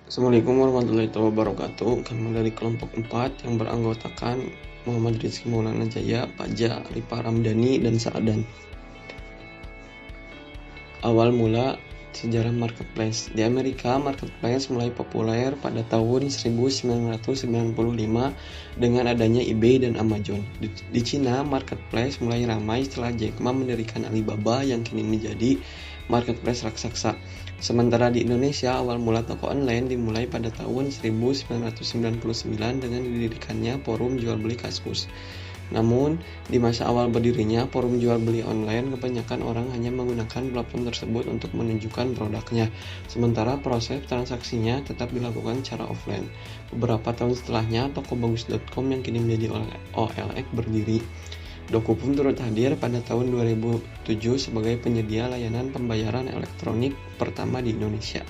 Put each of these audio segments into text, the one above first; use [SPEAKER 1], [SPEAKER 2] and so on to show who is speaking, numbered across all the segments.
[SPEAKER 1] Assalamualaikum warahmatullahi wabarakatuh. Kami dari kelompok 4 yang beranggotakan Muhammad Rizky Maulana Jaya, Paja, Ripa Ramdhani, dan Sa'adan. Awal mula sejarah marketplace. Di Amerika, marketplace mulai populer pada tahun 1995 dengan adanya eBay dan Amazon. Di Cina, marketplace mulai ramai setelah Jack Ma mendirikan Alibaba yang kini menjadi marketplace raksasa. Sementara di Indonesia, awal mula toko online dimulai pada tahun 1999 dengan didirikannya Forum Jual Beli Kaskus. Namun, di masa awal berdirinya forum jual beli online, kebanyakan orang hanya menggunakan platform tersebut untuk menunjukkan produknya, sementara proses transaksinya tetap dilakukan secara offline. Beberapa tahun setelahnya, tokobagus.com yang kini menjadi OLX berdiri. Doku pun turut hadir pada tahun 2007 sebagai penyedia layanan pembayaran elektronik pertama di Indonesia.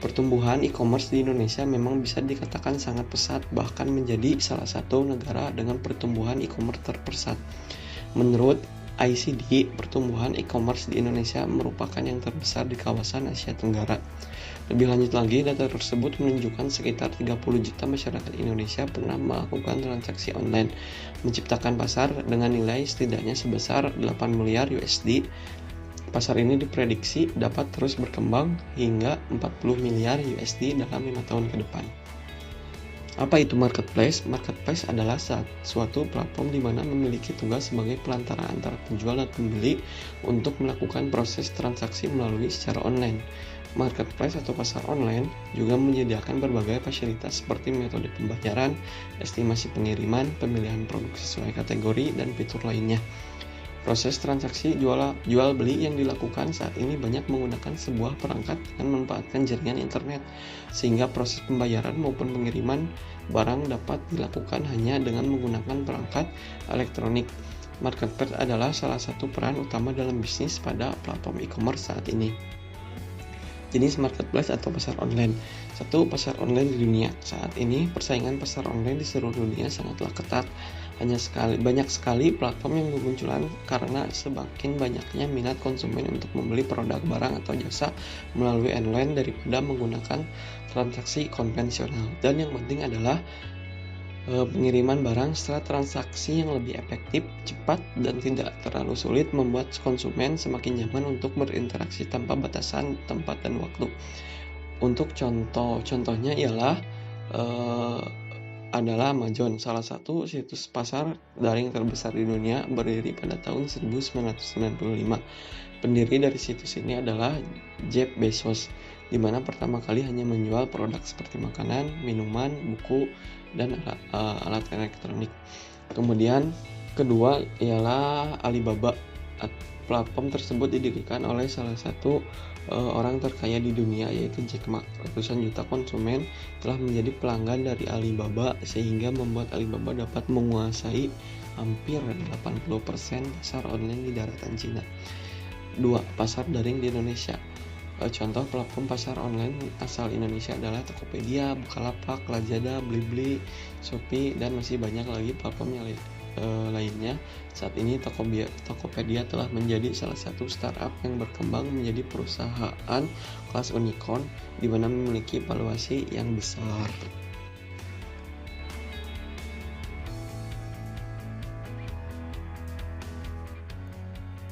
[SPEAKER 1] Pertumbuhan e-commerce di Indonesia memang bisa dikatakan sangat pesat, bahkan menjadi salah satu negara dengan pertumbuhan e-commerce terpesat. Menurut ICD, pertumbuhan e-commerce di Indonesia merupakan yang terbesar di kawasan Asia Tenggara. Lebih lanjut lagi, data tersebut menunjukkan sekitar 30 juta masyarakat Indonesia pernah melakukan transaksi online, menciptakan pasar dengan nilai setidaknya sebesar 8 miliar USD. Pasar ini diprediksi dapat terus berkembang hingga 40 miliar USD dalam 5 tahun ke depan. Apa itu marketplace? Marketplace adalah suatu platform di mana memiliki tugas sebagai pelantara antara penjual dan pembeli untuk melakukan proses transaksi melalui secara online. Marketplace atau pasar online juga menyediakan berbagai fasilitas seperti metode pembayaran, estimasi pengiriman, pemilihan produk sesuai kategori, dan fitur lainnya. Proses transaksi jual beli yang dilakukan saat ini banyak menggunakan sebuah perangkat dengan memanfaatkan jaringan internet, sehingga proses pembayaran maupun pengiriman barang dapat dilakukan hanya dengan menggunakan perangkat elektronik. Marketplace adalah salah satu peran utama dalam bisnis pada platform e-commerce saat ini. Jenis marketplace atau pasar online. Satu, pasar online di dunia. Saat ini persaingan pasar online di seluruh dunia sangatlah ketat. Banyak sekali platform yang bermunculan karena semakin banyaknya minat konsumen untuk membeli produk, barang, atau jasa melalui online daripada menggunakan transaksi konvensional. Dan yang penting adalah pengiriman barang setelah transaksi yang lebih efektif, cepat, dan tidak terlalu sulit membuat konsumen semakin nyaman untuk berinteraksi tanpa batasan tempat dan waktu. Untuk contohnya ialah adalah Amazon, salah satu situs pasar daring terbesar di dunia, berdiri pada tahun 1995. Pendiri dari situs ini adalah Jeff Bezos, di mana pertama kali hanya menjual produk seperti makanan, minuman, buku, dan alat elektronik. Kemudian kedua ialah Alibaba. Platform tersebut didirikan oleh salah satu orang terkaya di dunia, yaitu Jack Ma. Ratusan juta konsumen telah menjadi pelanggan dari Alibaba, sehingga membuat Alibaba dapat menguasai hampir 80% pasar online di daratan Cina. 2. Pasar daring di Indonesia. Contoh platform pasar online asal Indonesia adalah Tokopedia, Bukalapak, Lazada, Blibli, Shopee, dan masih banyak lagi platform yang lainnya. Saat ini Tokopedia telah menjadi salah satu startup yang berkembang menjadi perusahaan kelas unicorn di mana memiliki valuasi yang besar.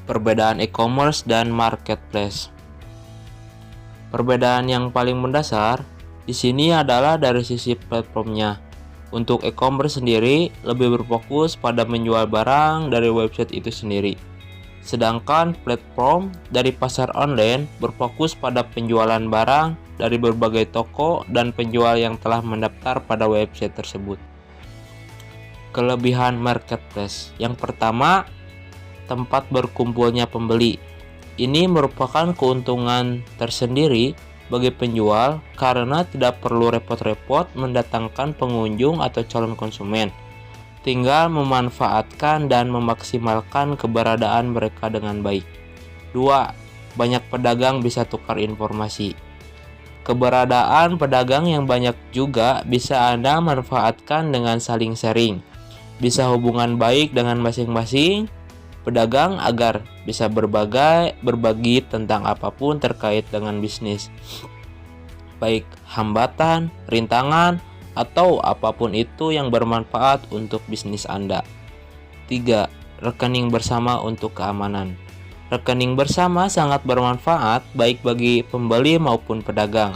[SPEAKER 2] Perbedaan e-commerce dan marketplace. Perbedaan yang paling mendasar di sini adalah dari sisi platformnya. Untuk e-commerce sendiri lebih berfokus pada menjual barang dari website itu sendiri. Sedangkan platform dari pasar online berfokus pada penjualan barang dari berbagai toko dan penjual yang telah mendaftar pada website tersebut. Kelebihan marketplace. Yang pertama, tempat berkumpulnya pembeli. Ini merupakan keuntungan tersendiri bagi penjual karena tidak perlu repot-repot mendatangkan pengunjung atau calon konsumen. Tinggal memanfaatkan dan memaksimalkan keberadaan mereka dengan baik. 2. Banyak pedagang bisa tukar informasi. Keberadaan pedagang yang banyak juga bisa Anda manfaatkan dengan saling sharing. Bisa hubungan baik dengan masing-masing pedagang agar bisa berbagi tentang apapun terkait dengan bisnis. Baik hambatan, rintangan, atau apapun itu yang bermanfaat untuk bisnis Anda. 3. Rekening bersama untuk keamanan. Rekening bersama sangat bermanfaat baik bagi pembeli maupun pedagang.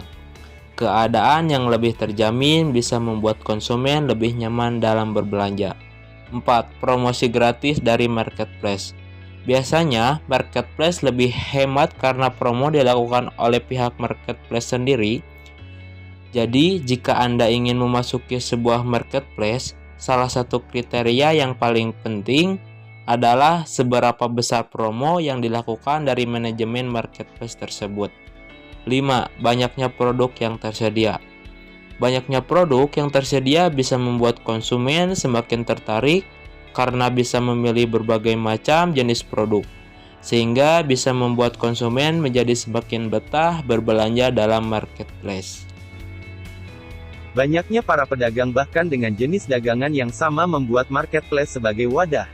[SPEAKER 2] Keadaan yang lebih terjamin bisa membuat konsumen lebih nyaman dalam berbelanja. 4. Promosi gratis dari marketplace. Biasanya, marketplace lebih hemat karena promo dilakukan oleh pihak marketplace sendiri. Jadi, jika Anda ingin memasuki sebuah marketplace, salah satu kriteria yang paling penting adalah seberapa besar promo yang dilakukan dari manajemen marketplace tersebut. 5. Banyaknya produk yang tersedia. Banyaknya produk yang tersedia bisa membuat konsumen semakin tertarik karena bisa memilih berbagai macam jenis produk, sehingga bisa membuat konsumen menjadi semakin betah berbelanja dalam marketplace.
[SPEAKER 3] Banyaknya para pedagang bahkan dengan jenis dagangan yang sama membuat marketplace sebagai wadah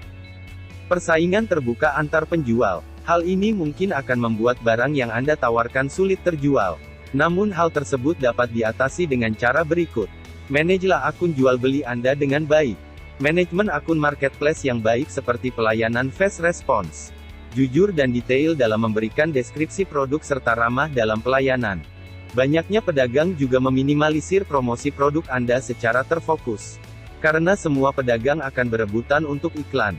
[SPEAKER 3] persaingan terbuka antar penjual. Hal ini mungkin akan membuat barang yang Anda tawarkan sulit terjual. Namun hal tersebut dapat diatasi dengan cara berikut. Manajelah akun jual beli Anda dengan baik. Manajemen akun marketplace yang baik seperti pelayanan fast response, jujur dan detail dalam memberikan deskripsi produk serta ramah dalam pelayanan. Banyaknya pedagang juga meminimalisir promosi produk Anda secara terfokus. Karena semua pedagang akan berebutan untuk iklan.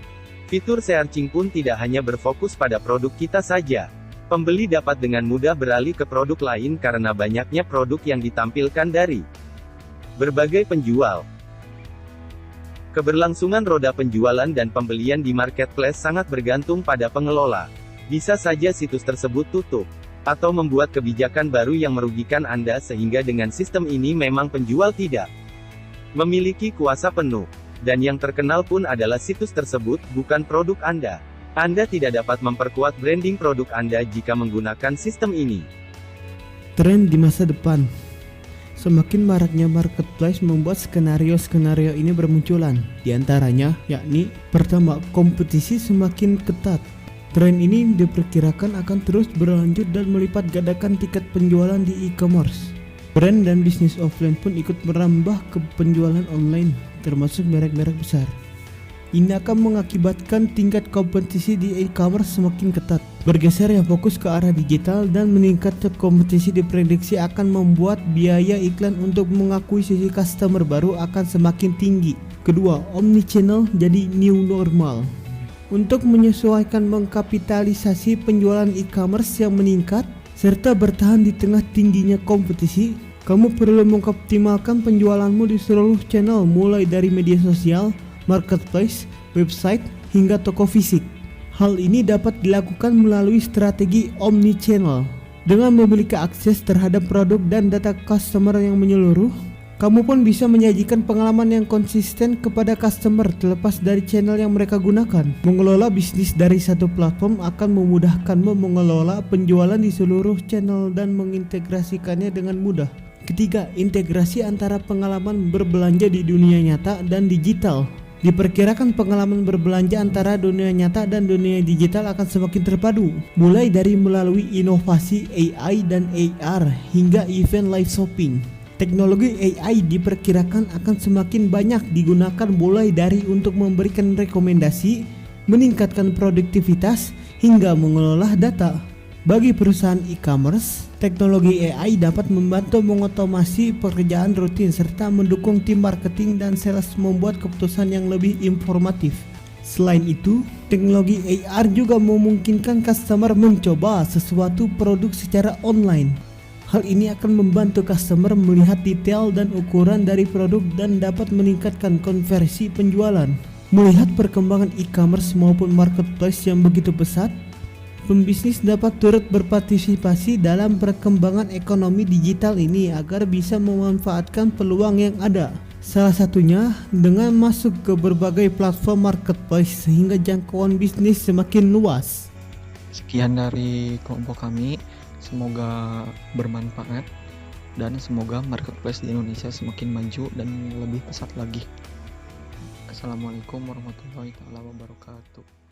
[SPEAKER 3] Fitur searching pun tidak hanya berfokus pada produk kita saja. Pembeli dapat dengan mudah beralih ke produk lain karena banyaknya produk yang ditampilkan dari berbagai penjual. Keberlangsungan roda penjualan dan pembelian di marketplace sangat bergantung pada pengelola. Bisa saja situs tersebut tutup, atau membuat kebijakan baru yang merugikan Anda sehingga dengan sistem ini memang penjual tidak memiliki kuasa penuh. Dan yang terkenal pun adalah situs tersebut, bukan produk Anda. Anda tidak dapat memperkuat branding produk Anda jika menggunakan sistem ini.
[SPEAKER 4] Tren di masa depan. Semakin maraknya marketplace membuat skenario-skenario ini bermunculan. Di antaranya, yakni, pertama, kompetisi semakin ketat. Tren ini diperkirakan akan terus berlanjut dan melipat gandakan tiket penjualan di e-commerce. Brand dan bisnis offline pun ikut merambah ke penjualan online, termasuk merek-merek besar. Ini akan mengakibatkan tingkat kompetisi di e-commerce semakin ketat. Bergeser yang fokus ke arah digital dan meningkatnya kompetisi diprediksi akan membuat biaya iklan untuk mengakuisisi customer baru akan semakin tinggi. Kedua, omnichannel jadi new normal. Untuk menyesuaikan mengkapitalisasi penjualan e-commerce yang meningkat, serta bertahan di tengah tingginya kompetisi, kamu perlu mengoptimalkan penjualanmu di seluruh channel mulai dari media sosial, marketplace, website, hingga toko fisik. Hal ini dapat dilakukan melalui strategi omnichannel. Dengan memiliki akses terhadap produk dan data customer yang menyeluruh, kamu pun bisa menyajikan pengalaman yang konsisten kepada customer terlepas dari channel yang mereka gunakan. Mengelola bisnis dari satu platform akan memudahkanmu mengelola penjualan di seluruh channel dan mengintegrasikannya dengan mudah. Ketiga, integrasi antara pengalaman berbelanja di dunia nyata dan digital. Diperkirakan pengalaman berbelanja antara dunia nyata dan dunia digital akan semakin terpadu, mulai dari melalui inovasi AI dan AR hingga event live shopping. Teknologi AI diperkirakan akan semakin banyak digunakan mulai dari untuk memberikan rekomendasi, meningkatkan produktivitas, hingga mengelola data. Bagi perusahaan e-commerce, teknologi AI dapat membantu mengotomasi pekerjaan rutin serta mendukung tim marketing dan sales membuat keputusan yang lebih informatif. Selain itu, teknologi AR juga memungkinkan customer mencoba sesuatu produk secara online. Hal ini akan membantu customer melihat detail dan ukuran dari produk dan dapat meningkatkan konversi penjualan. Melihat perkembangan e-commerce maupun marketplace yang begitu pesat, pembisnis dapat turut berpartisipasi dalam perkembangan ekonomi digital ini agar bisa memanfaatkan peluang yang ada. Salah satunya dengan masuk ke berbagai platform marketplace sehingga jangkauan bisnis semakin luas.
[SPEAKER 1] Sekian dari kelompok kami. Semoga bermanfaat dan semoga marketplace di Indonesia semakin maju dan lebih pesat lagi. Assalamualaikum warahmatullahi wabarakatuh.